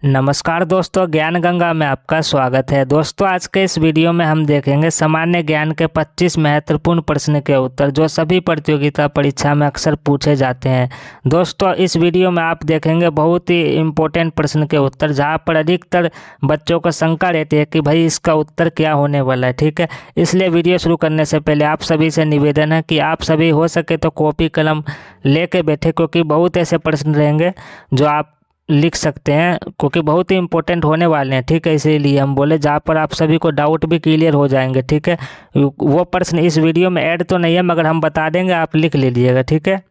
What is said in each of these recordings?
नमस्कार दोस्तों, ज्ञान गंगा में आपका स्वागत है। दोस्तों, आज के इस वीडियो में हम देखेंगे सामान्य ज्ञान के 25 महत्वपूर्ण प्रश्न के उत्तर जो सभी प्रतियोगिता परीक्षा में अक्सर पूछे जाते हैं। दोस्तों, इस वीडियो में आप देखेंगे बहुत ही इम्पोर्टेंट प्रश्न के उत्तर, जहां पर अधिकतर बच्चों को शंका रहती है कि भाई इसका उत्तर क्या होने वाला है। ठीक है, इसलिए वीडियो शुरू करने से पहले आप सभी से निवेदन है कि आप सभी हो सके तो कॉपी कलम लेके बैठे, क्योंकि बहुत ऐसे प्रश्न रहेंगे जो आप लिख सकते हैं, क्योंकि बहुत ही इंपॉर्टेंट होने वाले हैं। ठीक है, इसीलिए हम बोले जहाँ पर आप सभी को डाउट भी क्लियर हो जाएंगे। ठीक है, वो प्रश्न इस वीडियो में ऐड तो नहीं है, मगर हम बता देंगे, आप लिख लीजिएगा। ठीक है,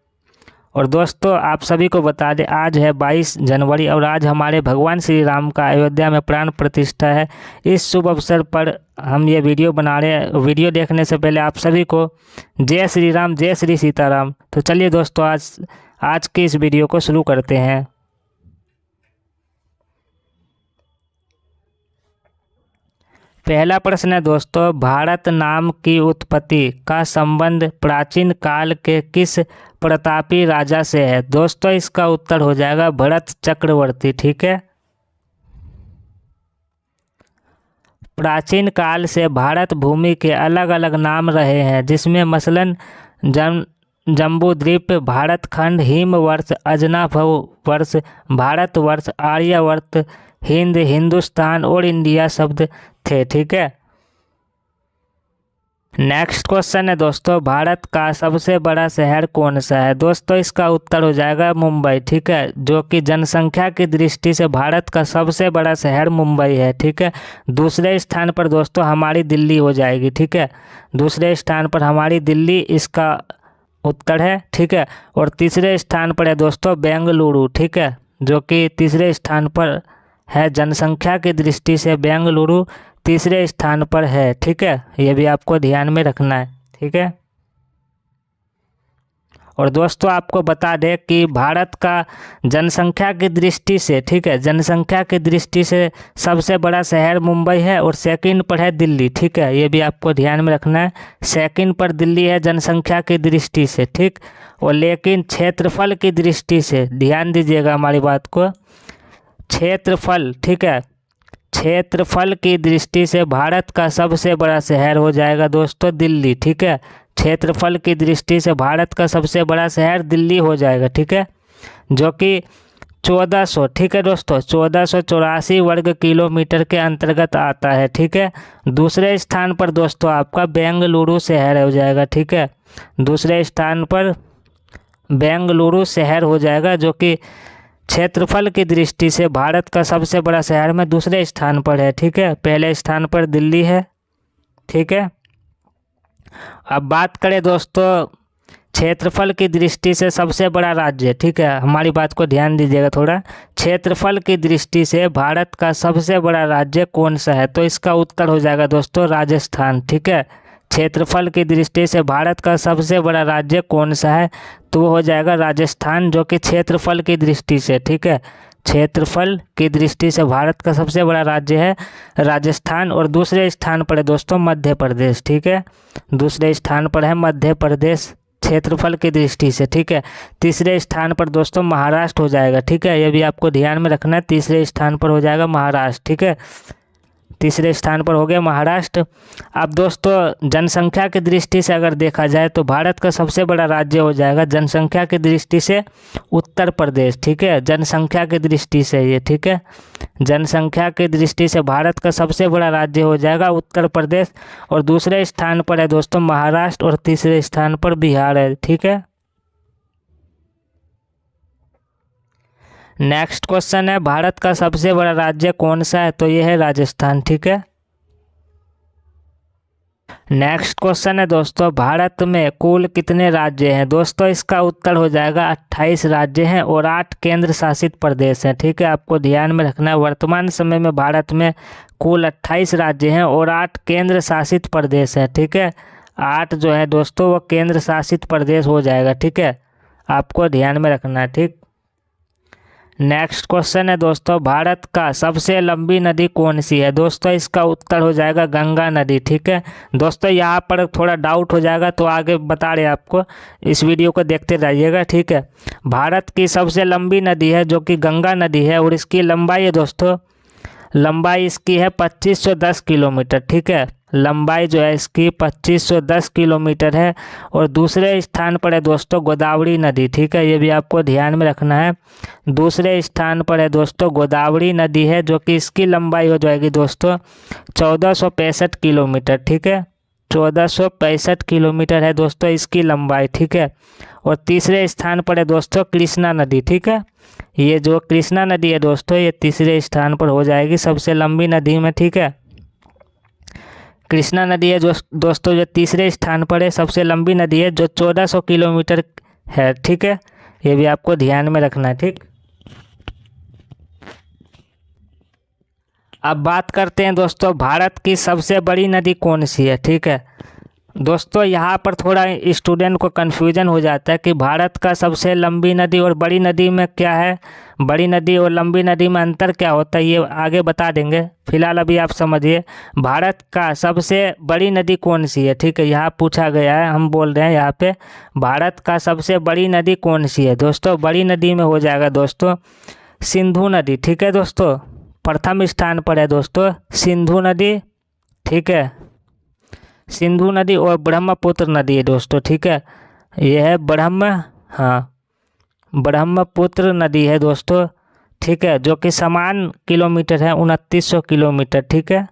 और दोस्तों आप सभी को बता दें, आज है 22 जनवरी और आज हमारे भगवान श्री राम का अयोध्या में प्राण प्रतिष्ठा है। इस शुभ अवसर पर हम ये वीडियो बना रहे हैं। वीडियो देखने से पहले आप सभी को जय श्री राम, जय श्री सीताराम। तो चलिए दोस्तों, आज की इस वीडियो को शुरू करते हैं। पहला प्रश्न है दोस्तों, भारत नाम की उत्पत्ति का संबंध प्राचीन काल के किस प्रतापी राजा से है? दोस्तों, इसका उत्तर हो जाएगा भरत चक्रवर्ती। ठीक है, प्राचीन काल से भारत भूमि के अलग अलग नाम रहे हैं, जिसमें मसलन जम्बूद्वीप, भारत खंड, हिमवर्ष, अजनाभव वर्ष, भारतवर्ष, आर्यावर्त, हिंद, हिंदुस्तान और इंडिया शब्द थे। ठीक है, नेक्स्ट क्वेश्चन है दोस्तों, भारत का सबसे बड़ा शहर कौन सा है? दोस्तों, इसका उत्तर हो जाएगा मुंबई। ठीक है, जो कि जनसंख्या की दृष्टि से भारत का सबसे बड़ा शहर मुंबई है। ठीक है, दूसरे स्थान पर दोस्तों हमारी दिल्ली हो जाएगी। ठीक है, दूसरे स्थान पर हमारी दिल्ली इसका उत्तर है। ठीक है, और तीसरे स्थान पर है दोस्तों बेंगलुरु। ठीक है, जो कि तीसरे स्थान पर है, जनसंख्या की दृष्टि से बेंगलुरु तीसरे स्थान पर है। ठीक है, ये भी आपको ध्यान में रखना है। ठीक है, और दोस्तों आपको बता दें कि भारत का जनसंख्या की दृष्टि से, ठीक है, जनसंख्या की दृष्टि से सबसे बड़ा शहर मुंबई है और सेकंड पर है दिल्ली। ठीक है, ये भी आपको ध्यान में रखना है, सेकंड पर दिल्ली है जनसंख्या की दृष्टि से। ठीक, और लेकिन क्षेत्रफल की दृष्टि से ध्यान दीजिएगा हमारी बात को, क्षेत्रफल, ठीक है, क्षेत्रफल की दृष्टि से भारत का सबसे बड़ा शहर हो जाएगा दोस्तों दिल्ली। ठीक है, क्षेत्रफल की दृष्टि से भारत का सबसे बड़ा शहर दिल्ली हो जाएगा। ठीक है, जो कि 1400, ठीक है दोस्तों, 1484 वर्ग किलोमीटर के अंतर्गत आता है। ठीक है, दूसरे स्थान पर दोस्तों आपका बेंगलुरु शहर हो जाएगा। ठीक है, दूसरे स्थान पर बेंगलुरु शहर हो जाएगा, जो कि क्षेत्रफल की दृष्टि से भारत का सबसे बड़ा शहर में दूसरे स्थान पर है। ठीक है, पहले स्थान पर दिल्ली है। ठीक है, अब बात करें दोस्तों क्षेत्रफल की दृष्टि से सबसे बड़ा राज्य। ठीक है, हमारी बात को ध्यान दीजिएगा थोड़ा, क्षेत्रफल की दृष्टि से भारत का सबसे बड़ा राज्य कौन सा है? तो इसका उत्तर हो जाएगा दोस्तों राजस्थान। ठीक है, क्षेत्रफल की दृष्टि से भारत का सबसे बड़ा राज्य कौन सा है? तो वो हो जाएगा राजस्थान, जो कि क्षेत्रफल की दृष्टि से, ठीक है, क्षेत्रफल की दृष्टि से भारत का सबसे बड़ा राज्य है राजस्थान। और दूसरे स्थान पर है दोस्तों मध्य प्रदेश। ठीक है, दूसरे स्थान पर है मध्य प्रदेश क्षेत्रफल की दृष्टि से। ठीक है, तीसरे स्थान पर दोस्तों महाराष्ट्र हो जाएगा। ठीक है, ये भी आपको ध्यान में रखना है, तीसरे स्थान पर हो जाएगा महाराष्ट्र। ठीक है, तीसरे स्थान पर हो गया महाराष्ट्र। अब दोस्तों जनसंख्या की दृष्टि से अगर देखा जाए तो भारत का सबसे बड़ा राज्य हो जाएगा जनसंख्या की दृष्टि से उत्तर प्रदेश। ठीक है, जनसंख्या की दृष्टि से ये, ठीक है, जनसंख्या की दृष्टि से भारत का सबसे बड़ा राज्य हो जाएगा उत्तर प्रदेश। और दूसरे स्थान पर है दोस्तों महाराष्ट्र और तीसरे स्थान पर बिहार है। ठीक है, नेक्स्ट क्वेश्चन है, भारत का सबसे बड़ा राज्य कौन सा है? तो ये है राजस्थान। ठीक है, नेक्स्ट क्वेश्चन है दोस्तों, भारत में कुल कितने राज्य हैं? दोस्तों इसका उत्तर हो जाएगा 28 राज्य हैं और 8 केंद्र शासित प्रदेश हैं। ठीक है, आपको ध्यान में रखना है, वर्तमान समय में भारत में कुल 28 राज्य हैं और 8 केंद्र शासित प्रदेश हैं। ठीक है, 8 जो है दोस्तों वो केंद्र शासित प्रदेश हो जाएगा। ठीक है, आपको ध्यान में रखना है। ठीक, नेक्स्ट क्वेश्चन है दोस्तों, भारत का सबसे लंबी नदी कौन सी है? दोस्तों इसका उत्तर हो जाएगा गंगा नदी। ठीक है दोस्तों, यहाँ पर थोड़ा डाउट हो जाएगा तो आगे बता रहे आपको, इस वीडियो को देखते रहिएगा। ठीक है, भारत की सबसे लंबी नदी है जो कि गंगा नदी है, और इसकी लंबाई है दोस्तों, लंबाई इसकी है 2510 किलोमीटर। ठीक है, लंबाई जो है इसकी 2510 किलोमीटर है। और दूसरे स्थान पर है दोस्तों गोदावरी नदी। ठीक है, ये भी आपको ध्यान में रखना है। दूसरे स्थान पर है दोस्तों गोदावरी नदी है, जो कि इसकी लंबाई हो जाएगी दोस्तों 1465 किलोमीटर। ठीक है, 1465 किलोमीटर है दोस्तों इसकी लंबाई। ठीक है, और तीसरे स्थान पर है दोस्तों कृष्णा नदी। ठीक है, ये जो कृष्णा नदी है दोस्तों, ये तीसरे स्थान पर हो जाएगी सबसे लंबी नदी में। ठीक है, कृष्णा नदी है जो दोस्तों जो तीसरे स्थान पर है, सबसे लंबी नदी है, जो 1400 किलोमीटर है। ठीक है, ये भी आपको ध्यान में रखना है। ठीक, अब बात करते हैं दोस्तों, भारत की सबसे बड़ी नदी कौन सी है? ठीक है दोस्तों, यहाँ पर थोड़ा स्टूडेंट को कन्फ्यूजन हो जाता है कि भारत का सबसे लंबी नदी और बड़ी नदी में क्या है, बड़ी नदी और लंबी नदी में अंतर क्या होता है, ये आगे बता देंगे। फिलहाल अभी आप समझिए, भारत का सबसे बड़ी नदी कौन सी है? ठीक है, यहाँ पूछा गया है, हम बोल रहे हैं यहाँ पे भारत का सबसे बड़ी नदी कौन सी है? दोस्तों बड़ी नदी में हो जाएगा दोस्तों सिंधु नदी। ठीक है दोस्तों, प्रथम स्थान पर है दोस्तों सिंधु नदी। ठीक है, सिंधु नदी और ब्रह्मपुत्र नदी है दोस्तों। ठीक है, यह है ब्रह्मपुत्र नदी है दोस्तों। ठीक है, जो कि समान किलोमीटर है 2900 किलोमीटर। ठीक है,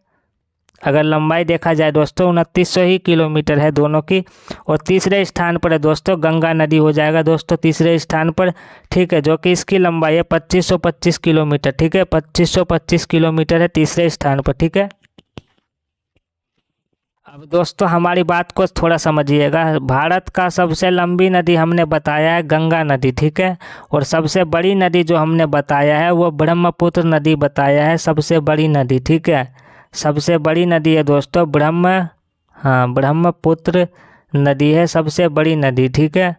अगर लंबाई देखा जाए दोस्तों 2900 ही किलोमीटर है दोनों की। और तीसरे स्थान पर है दोस्तों गंगा नदी हो जाएगा दोस्तों तीसरे स्थान पर। ठीक है, जो कि इसकी लंबाई है 2525 किलोमीटर। ठीक है, 2525 किलोमीटर है तीसरे स्थान पर। ठीक है, अब दोस्तों हमारी बात को थोड़ा समझिएगा। भारत का सबसे लंबी नदी हमने बताया है गंगा नदी। ठीक है, और सबसे बड़ी नदी जो हमने बताया है वो ब्रह्मपुत्र नदी बताया है सबसे बड़ी नदी। ठीक है, सबसे बड़ी नदी है दोस्तों ब्रह्मपुत्र नदी है सबसे बड़ी नदी। ठीक है,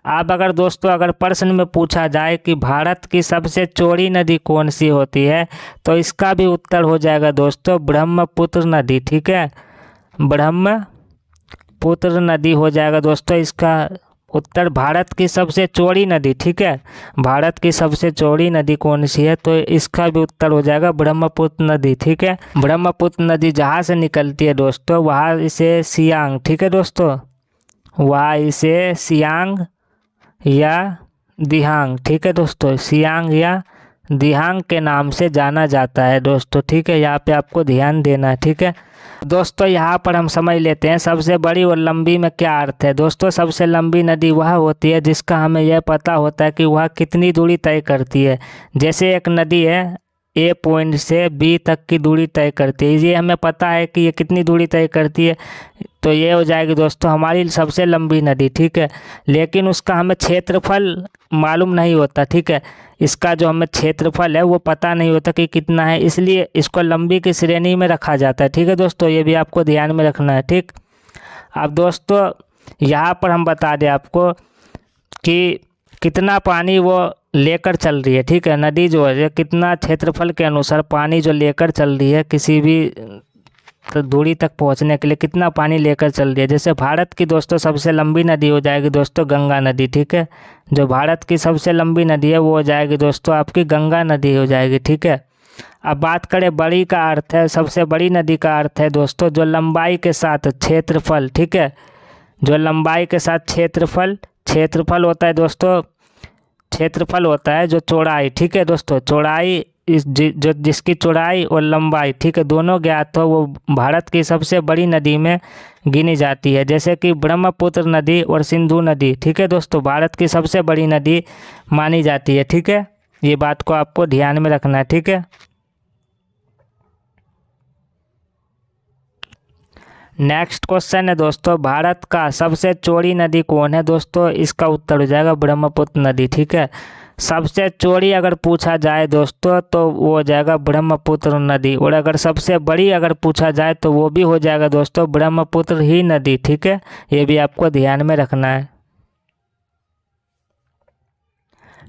अब अगर दोस्तों अगर प्रश्न में पूछा जाए कि भारत की सबसे चौड़ी नदी कौन सी होती है, तो इसका भी उत्तर हो जाएगा दोस्तों ब्रह्मपुत्र नदी। ठीक है, ब्रह्मपुत्र नदी हो जाएगा दोस्तों इसका उत्तर, भारत की सबसे चौड़ी नदी। ठीक है, भारत की सबसे चौड़ी नदी कौन सी है, तो इसका भी उत्तर हो जाएगा ब्रह्मपुत्र नदी। ठीक है, ब्रह्मपुत्र नदी जहाँ से निकलती है दोस्तों वहाँ इसे सियांग, ठीक है दोस्तों, वहाँ इसे सियांग या दिहांग, ठीक है दोस्तों, सियांग या दिहांग के नाम से जाना जाता है दोस्तों। ठीक है, यहाँ पे आपको ध्यान देना है। ठीक है दोस्तों, यहाँ पर हम समझ लेते हैं सबसे बड़ी और लंबी में क्या अर्थ है। दोस्तों सबसे लंबी नदी वह होती है जिसका हमें यह पता होता है कि वह कितनी दूरी तय करती है। जैसे एक नदी है ए पॉइंट से बी तक की दूरी तय करती है, ये हमें पता है कि ये कितनी दूरी तय करती है, तो ये हो जाएगी दोस्तों हमारी सबसे लंबी नदी। ठीक है, लेकिन उसका हमें क्षेत्रफल मालूम नहीं होता। ठीक है, इसका जो हमें क्षेत्रफल है वो पता नहीं होता कि कितना है, इसलिए इसको लंबी की श्रेणी में रखा जाता है। ठीक है दोस्तों, ये भी आपको ध्यान में रखना है। ठीक, अब दोस्तों यहाँ पर हम बता दें आपको कि कितना पानी वो लेकर चल रही है। ठीक है, नदी जो है कितना क्षेत्रफल के अनुसार पानी जो लेकर चल रही है किसी भी तो दूरी तक पहुंचने के लिए कितना पानी लेकर चल रही है। जैसे भारत की दोस्तों सबसे लंबी नदी हो जाएगी दोस्तों गंगा नदी। ठीक है, जो भारत की सबसे लंबी नदी है वो हो जाएगी दोस्तों आपकी गंगा नदी हो जाएगी। ठीक है, अब बात करें बड़ी का अर्थ है, सबसे बड़ी नदी का अर्थ है दोस्तों जो लंबाई के साथ क्षेत्रफल। ठीक है, जो लंबाई के साथ क्षेत्रफल होता है दोस्तों, क्षेत्रफल होता है जो चौड़ाई। ठीक है दोस्तों, चौड़ाई जो जिसकी चौड़ाई और लंबाई ठीक है दोनों ज्ञात हो वो भारत की सबसे बड़ी नदी में गिनी जाती है। जैसे कि ब्रह्मपुत्र नदी और सिंधु नदी ठीक है दोस्तों भारत की सबसे बड़ी नदी मानी जाती है। ठीक है, ये बात को आपको ध्यान में रखना है। ठीक है, नेक्स्ट क्वेश्चन है दोस्तों, भारत का सबसे चौड़ी नदी कौन है? दोस्तों इसका उत्तर हो जाएगा ब्रह्मपुत्र नदी। ठीक है, सबसे चौड़ी अगर पूछा जाए दोस्तों तो वो हो जाएगा ब्रह्मपुत्र नदी, और अगर सबसे बड़ी अगर पूछा जाए तो वो भी हो जाएगा दोस्तों ब्रह्मपुत्र ही नदी। ठीक है, ये भी आपको ध्यान में रखना है।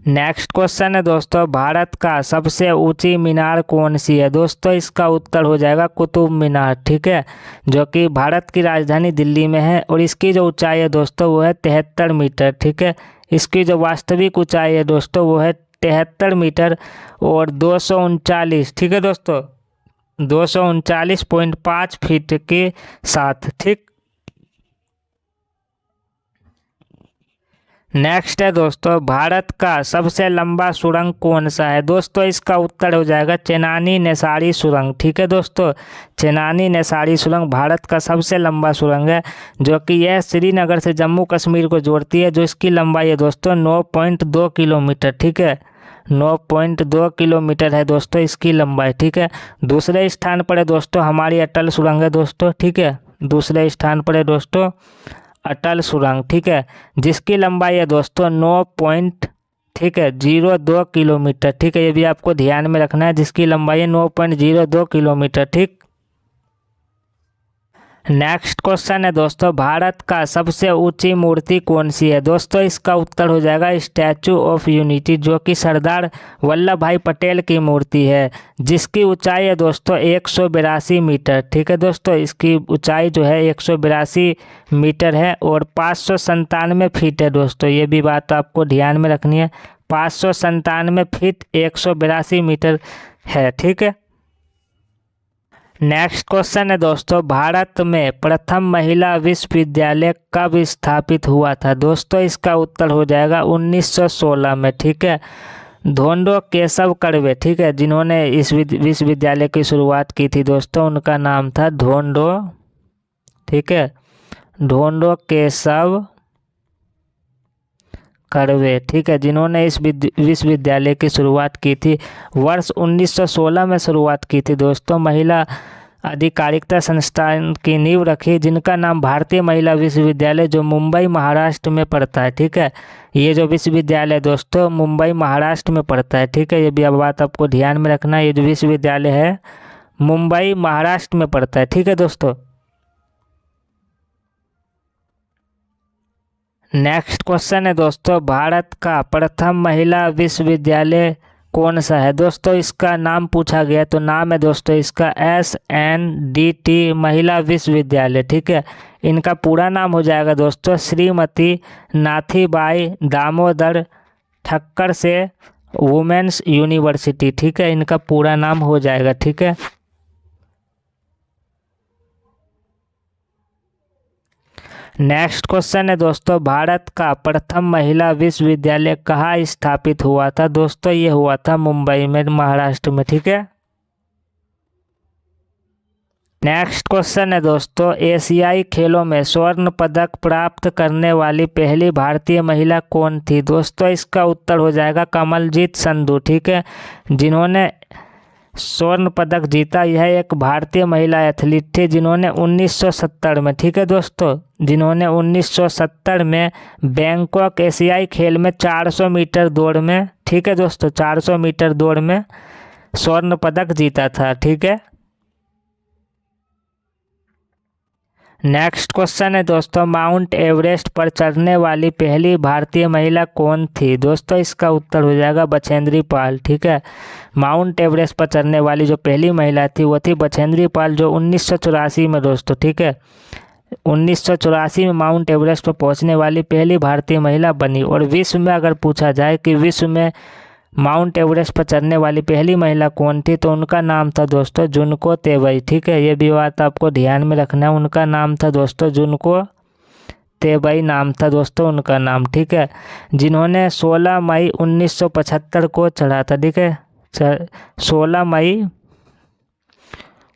नेक्स्ट क्वेश्चन है दोस्तों, भारत का सबसे ऊंची मीनार कौन सी है? दोस्तों इसका उत्तर हो जाएगा कुतुब मीनार, ठीक है, जो कि भारत की राजधानी दिल्ली में है और इसकी जो ऊंचाई है दोस्तों वो है 73 मीटर, ठीक है। इसकी जो वास्तविक ऊंचाई है दोस्तों वो है 73 मीटर और 239, ठीक है दोस्तों, 239.5 फीट के साथ, ठीक। नेक्स्ट है दोस्तों, भारत का सबसे लंबा सुरंग कौन सा है? दोस्तों इसका उत्तर हो जाएगा चेनानी नेसारी सुरंग, ठीक है दोस्तों। चेनानी नेसारी सुरंग भारत का सबसे लंबा सुरंग है, जो कि यह श्रीनगर से जम्मू कश्मीर को जोड़ती है, जो इसकी लंबाई है दोस्तों 9.2 किलोमीटर, ठीक है, 9.2 किलोमीटर है दोस्तों इसकी लंबाई, ठीक है। दूसरे स्थान पर है दोस्तों हमारी अटल सुरंग है दोस्तों, ठीक है, दूसरे स्थान पर है दोस्तों अटल सुरंग, ठीक है, जिसकी लंबाई है दोस्तों 9.02 किलोमीटर, ठीक है, ये भी आपको ध्यान में रखना है, जिसकी लंबाई है 9.02 किलोमीटर, ठीक। नेक्स्ट क्वेश्चन है दोस्तों, भारत का सबसे ऊंची मूर्ति कौन सी है? दोस्तों इसका उत्तर हो जाएगा स्टैचू ऑफ यूनिटी, जो कि सरदार वल्लभ भाई पटेल की मूर्ति है, जिसकी ऊंचाई है दोस्तों 182 मीटर, ठीक है दोस्तों, इसकी ऊंचाई जो है 182 मीटर है और 597 फीट है दोस्तों, ये भी बात आपको ध्यान में रखनी है, 597 फीट 182 मीटर है, ठीक है। नेक्स्ट क्वेश्चन है दोस्तों, भारत में प्रथम महिला विश्वविद्यालय कब स्थापित हुआ था? दोस्तों इसका उत्तर हो जाएगा 1916 में, ठीक है, धोंडो केशव कर्वे, ठीक है, जिन्होंने इस विश्वविद्यालय की शुरुआत की थी दोस्तों, उनका नाम था धोंडो, ठीक है, धोंडो केशव कर्वे, ठीक है, जिन्होंने इस विश्वविद्यालय की शुरुआत की थी। वर्ष 1916 में शुरुआत की थी दोस्तों। महिला अधिकारिता संस्थान की नींव रखी, जिनका नाम भारतीय महिला विश्वविद्यालय, जो मुंबई महाराष्ट्र में पड़ता है, ठीक है, ये जो विश्वविद्यालय दोस्तों मुंबई महाराष्ट्र में पड़ता है, ठीक है, ये भी अब बात आपको ध्यान में रखना है, ये जो विश्वविद्यालय है मुंबई महाराष्ट्र में पड़ता है, ठीक है दोस्तों। नेक्स्ट क्वेश्चन है दोस्तों, भारत का प्रथम महिला विश्वविद्यालय कौन सा है? दोस्तों इसका नाम पूछा गया तो नाम है दोस्तों इसका SNDT महिला विश्वविद्यालय, ठीक है। इनका पूरा नाम हो जाएगा दोस्तों श्रीमती नाथीबाई दामोदर ठक्कर से वुमेन्स यूनिवर्सिटी, ठीक है, इनका पूरा नाम हो जाएगा, ठीक है। नेक्स्ट क्वेश्चन है दोस्तों, भारत का प्रथम महिला विश्वविद्यालय कहाँ स्थापित हुआ था? दोस्तों ये हुआ था मुंबई में, महाराष्ट्र में, ठीक है। नेक्स्ट क्वेश्चन है दोस्तों, एशियाई खेलों में स्वर्ण पदक प्राप्त करने वाली पहली भारतीय महिला कौन थी? दोस्तों इसका उत्तर हो जाएगा कमलजीत संधू, ठीक है, जिन्होंने स्वर्ण पदक जीता। यह एक भारतीय महिला एथलीट थी जिन्होंने 1970 में, ठीक है दोस्तों, जिन्होंने 1970 में बैंकॉक एशियाई खेल में 400 मीटर दौड़ में, ठीक है दोस्तों, 400 मीटर दौड़ में स्वर्ण पदक जीता था, ठीक है। नेक्स्ट क्वेश्चन है दोस्तों, माउंट एवरेस्ट पर चढ़ने वाली पहली भारतीय महिला कौन थी? दोस्तों इसका उत्तर हो जाएगा बछेंद्री पाल, ठीक है। माउंट एवरेस्ट पर चढ़ने वाली जो पहली महिला थी वो थी बछेंद्री पाल, जो 1984 में दोस्तों, ठीक है, 1984 में माउंट एवरेस्ट पर पहुंचने वाली पहली भारतीय महिला बनी। और विश्व में अगर पूछा जाए कि विश्व में माउंट एवरेस्ट पर चढ़ने वाली पहली महिला कौन थी, तो उनका नाम था दोस्तों जुनको तेवई, ठीक है, ये भी बात आपको ध्यान में रखना है, उनका नाम था दोस्तों जुनको तेवई नाम था दोस्तों उनका नाम, ठीक है, जिन्होंने 16 मई 1975 को चढ़ा था, ठीक है, 16 मई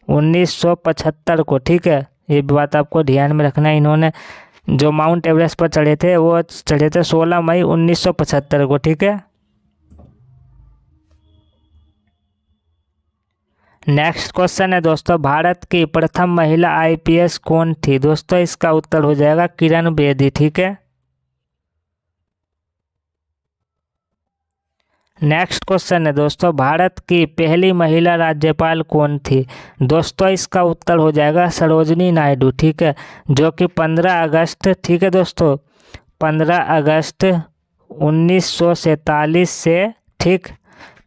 1975 को, ठीक है, ये बात आपको ध्यान में रखना है। इन्होंने जो माउंट एवरेस्ट पर चढ़े थे वो चढ़े थे 16 मई 1975 को, ठीक है। नेक्स्ट क्वेश्चन है दोस्तों, भारत की प्रथम महिला IPS कौन थी? दोस्तों इसका उत्तर हो जाएगा किरण बेदी, ठीक है। नेक्स्ट क्वेश्चन है दोस्तों, भारत की पहली महिला राज्यपाल कौन थी? दोस्तों इसका उत्तर हो जाएगा सरोजनी नायडू, ठीक है, जो कि 15 अगस्त, ठीक है दोस्तों, 15 अगस्त 1947 से, ठीक,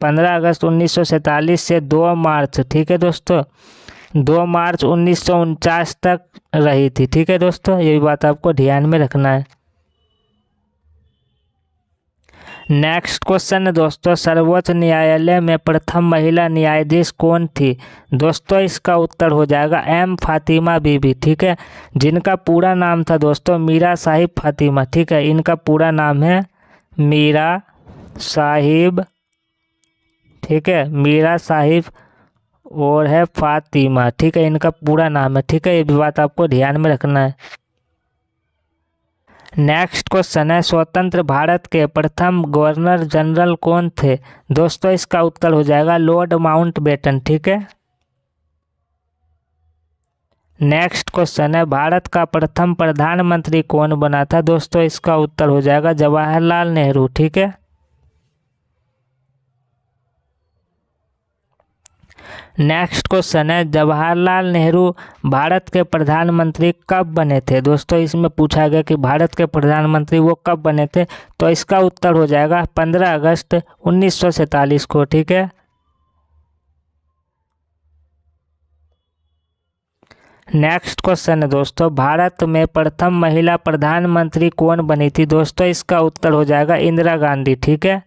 15 अगस्त 1947 से 2 मार्च, ठीक है दोस्तों, 2 मार्च 1949 तक रही थी, ठीक है दोस्तों, ये भी बात आपको ध्यान में रखना है। नेक्स्ट क्वेश्चन है दोस्तों, सर्वोच्च न्यायालय में प्रथम महिला न्यायाधीश कौन थी? दोस्तों इसका उत्तर हो जाएगा एम फातिमा बीबी, ठीक है, जिनका पूरा नाम था दोस्तों मीरा साहिब फातिमा, ठीक है, इनका पूरा नाम है मीरा साहिब, ठीक है, मीरा साहिब और है फातिमा, ठीक है, इनका पूरा नाम है, ठीक है, ये भी बात आपको ध्यान में रखना है। नेक्स्ट क्वेश्चन है, स्वतंत्र भारत के प्रथम गवर्नर जनरल कौन थे? दोस्तों इसका उत्तर हो जाएगा लॉर्ड माउंटबेटन, ठीक है। नेक्स्ट क्वेश्चन है, भारत का प्रथम प्रधानमंत्री कौन बना था? दोस्तों इसका उत्तर हो जाएगा जवाहरलाल नेहरू, ठीक है। नेक्स्ट क्वेश्चन है, जवाहरलाल नेहरू भारत के प्रधानमंत्री कब बने थे? दोस्तों इसमें पूछा गया कि भारत के प्रधानमंत्री वो कब बने थे, तो इसका उत्तर हो जाएगा 15 अगस्त 1947 को, ठीक है। नेक्स्ट क्वेश्चन है दोस्तों, भारत में प्रथम महिला प्रधानमंत्री कौन बनी थी? दोस्तों इसका उत्तर हो जाएगा इंदिरा गांधी, ठीक है।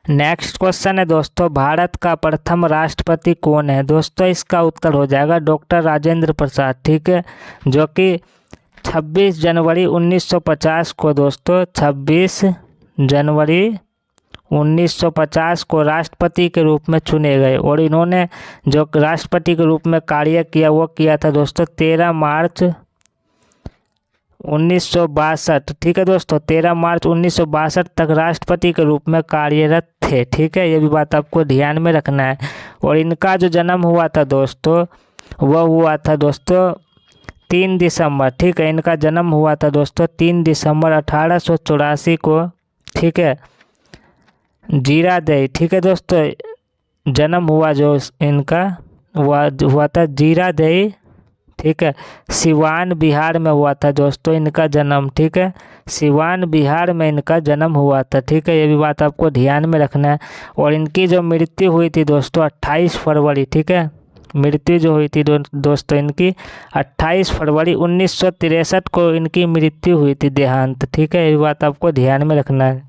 नेक्स्ट क्वेश्चन है दोस्तों, भारत का प्रथम राष्ट्रपति कौन है? दोस्तों इसका उत्तर हो जाएगा डॉक्टर राजेंद्र प्रसाद, ठीक है, जो कि 26 जनवरी 1950 को दोस्तों 26 जनवरी 1950 को राष्ट्रपति के रूप में चुने गए, और इन्होंने जो राष्ट्रपति के रूप में कार्य किया वो किया था दोस्तों 13 मार्च 1962, ठीक है दोस्तों, 13 मार्च 1962 तक राष्ट्रपति के रूप में कार्यरत थे, ठीक है, ये भी बात आपको ध्यान में रखना है। और इनका जो जन्म हुआ था दोस्तों वह हुआ था दोस्तों 3 दिसंबर, ठीक है, इनका जन्म हुआ था दोस्तों 3 दिसंबर 1884 को, ठीक है, जीरादेई, ठीक है दोस्तों, जन्म हुआ जो इनका हुआ था जीरादेई, ठीक है, सिवान बिहार में हुआ था दोस्तों इनका जन्म, ठीक है, सिवान बिहार में इनका जन्म हुआ था, ठीक है, ये भी बात आपको ध्यान में रखना है। और इनकी जो मृत्यु हुई थी दोस्तों 28 फरवरी, ठीक है, मृत्यु जो हुई थी दोस्तों इनकी 28 फरवरी 1963 को इनकी मृत्यु हुई थी, देहांत, ठीक है, ये बात आपको ध्यान में रखना है।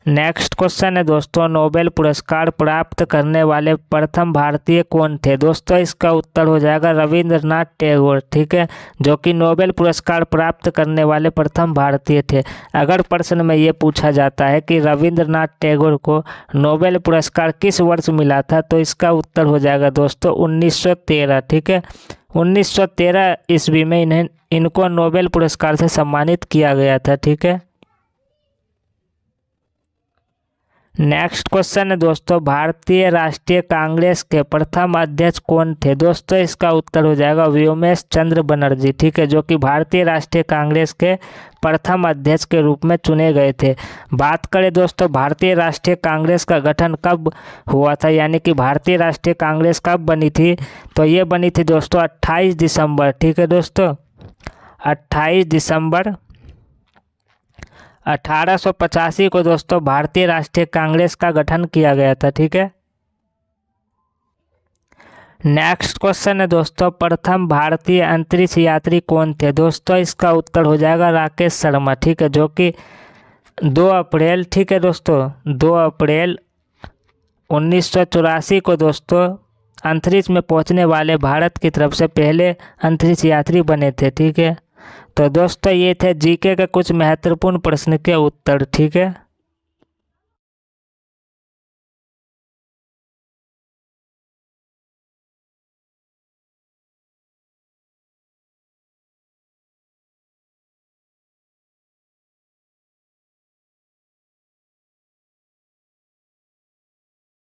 नेक्स्ट क्वेश्चन है दोस्तों, नोबेल पुरस्कार प्राप्त करने वाले प्रथम भारतीय कौन थे? दोस्तों इसका उत्तर हो जाएगा रविंद्रनाथ टैगोर, ठीक है, जो कि नोबेल पुरस्कार प्राप्त करने वाले प्रथम भारतीय थे। अगर प्रश्न में ये पूछा जाता है कि रविंद्रनाथ टैगोर को नोबेल पुरस्कार किस वर्ष मिला था, तो इसका उत्तर हो जाएगा दोस्तों 1913, ठीक है, 1913 ईस्वी में इनको नोबेल पुरस्कार से सम्मानित किया गया था, ठीक है। नेक्स्ट क्वेश्चन है दोस्तों, भारतीय राष्ट्रीय कांग्रेस के प्रथम अध्यक्ष कौन थे? दोस्तों इसका उत्तर हो जाएगा व्योमेश चंद्र बनर्जी, ठीक है, जो कि भारतीय राष्ट्रीय कांग्रेस के प्रथम अध्यक्ष के रूप में चुने गए थे। बात करें दोस्तों भारतीय राष्ट्रीय कांग्रेस का गठन कब हुआ था, यानी कि भारतीय राष्ट्रीय कांग्रेस कब बनी थी, तो ये बनी थी दोस्तों 28 दिसंबर, ठीक है दोस्तों, 28 दिसंबर 1885 को दोस्तों भारतीय राष्ट्रीय कांग्रेस का गठन किया गया था, ठीक है। नेक्स्ट क्वेश्चन है दोस्तों, प्रथम भारतीय अंतरिक्ष यात्री कौन थे? दोस्तों इसका उत्तर हो जाएगा राकेश शर्मा, ठीक है, जो कि 2 अप्रैल, ठीक है दोस्तों, 2 अप्रैल 1984 को दोस्तों अंतरिक्ष में पहुंचने वाले भारत की तरफ से पहले अंतरिक्ष यात्री बने थे, ठीक है। तो दोस्तों ये थे जीके के कुछ महत्वपूर्ण प्रश्न के उत्तर, ठीक है।